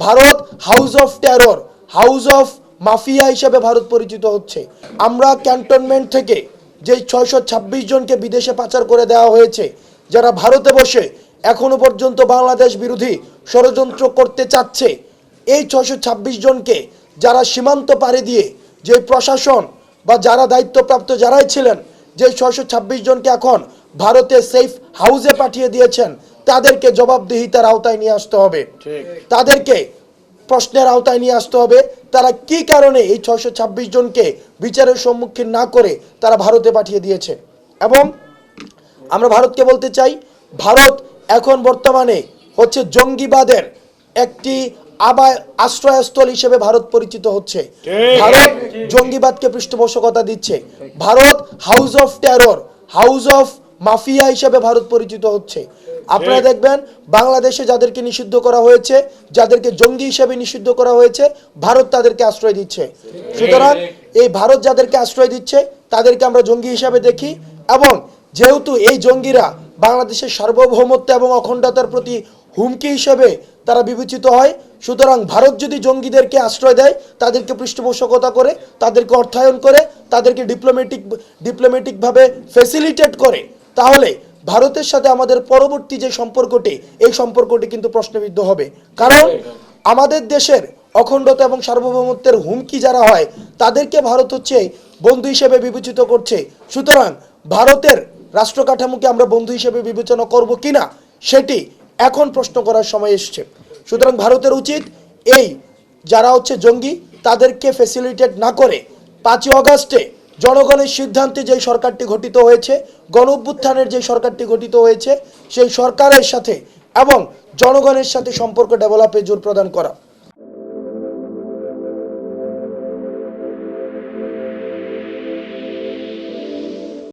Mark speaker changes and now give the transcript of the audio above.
Speaker 1: Bharat house of terror, house of mafia হিসেবে ভারত পরিচিত হচ্ছে। আমরা ক্যান্টনমেন্ট থেকে যে 626 জনকে বিদেশে পাচার করে দেওয়া হয়েছে, যারা ভারতে বসে এখনো পর্যন্ত বাংলাদেশ বিরোধী ষড়যন্ত্র করতে চাচ্ছে, এই 626 জনকে যারা সীমান্ত পাড়ি দিয়ে যে প্রশাসন বা যারা দায়িত্বপ্রাপ্ত যারাই ছিলেন, যে 626 জনকে এখন ভারতে সেফ হাউসে পাঠিয়ে দিয়েছেন, তাদেরকে জবাবদিহিতার আওতায় নিয়ে আসতে হবে। তাদেরকে প্রশ্নের আওতায় নিয়ে আসতে হবে তারা কি কারণে এই 626 জনকে বিচারের সম্মুখীন না করে তারা ভারতে পাঠিয়ে দিয়েছে। এবং আমরা ভারতকে বলতে চাই, ভারত এখন বর্তমানে হচ্ছে জঙ্গিবাদের একটি আশ্রয়স্থল হিসেবে ভারত পরিচিত হচ্ছে। ভারত জঙ্গিবাদকে পৃষ্ঠপোষকতা দিচ্ছে। Bharat house of terror, house of mafia হিসেবে ভারত পরিচিত হচ্ছে। আপনারা দেখবেন বাংলাদেশে যাদেরকে নিষিদ্ধ করা হয়েছে, যাদেরকে জঙ্গি হিসেবে নিষিদ্ধ করা হয়েছে, ভারত তাদেরকে আশ্রয় দিচ্ছে। সুতরাং এই ভারত যাদেরকে আশ্রয় দিচ্ছে তাদেরকে আমরা জঙ্গি হিসাবে দেখি। এবং যেহেতু এই জঙ্গিরা বাংলাদেশের সার্বভৌমত্ব এবং অখণ্ডতার প্রতি হুমকি হিসেবে তারা বিবেচিত হয়, সুতরাং ভারত যদি জঙ্গিদেরকে আশ্রয় দেয়, তাদেরকে পৃষ্ঠপোষকতা করে, তাদেরকে অর্থায়ন করে, তাদেরকে ডিপ্লোম্যাটিকভাবে ফ্যাসিলিটেট করে, তাহলে ভারতের সাথে আমাদের পরবর্তী যে সম্পর্কটি, এই সম্পর্কটি কিন্তু প্রশ্নবিদ্ধ হবে। কারণ আমাদের দেশের অখণ্ডতা এবং সার্বভৌমত্বের হুমকি যারা হয়, তাদেরকে ভারত হচ্ছে বন্ধু হিসেবে বিবেচিত করছে। সুতরাং ভারতের রাষ্ট্র কাঠামোকে আমরা বন্ধু হিসেবে বিবেচনা করব কিনা, সেটি এখন প্রশ্ন করার সময় এসছে। সুতরাং ভারতের উচিত এই যারা হচ্ছে জঙ্গি, তাদেরকে ফ্যাসিলিটেট না করে 5ই আগস্টে জনগণের সিদ্ধান্তে যে সরকারটি গঠিত হয়েছে, গণ অভ্যুত্থানের যে সরকারটি গঠিত হয়েছে, সেই সরকারের সাথে এবং জনগণের সাথে সম্পর্ক ডেভেলপে জোর প্রদান করা।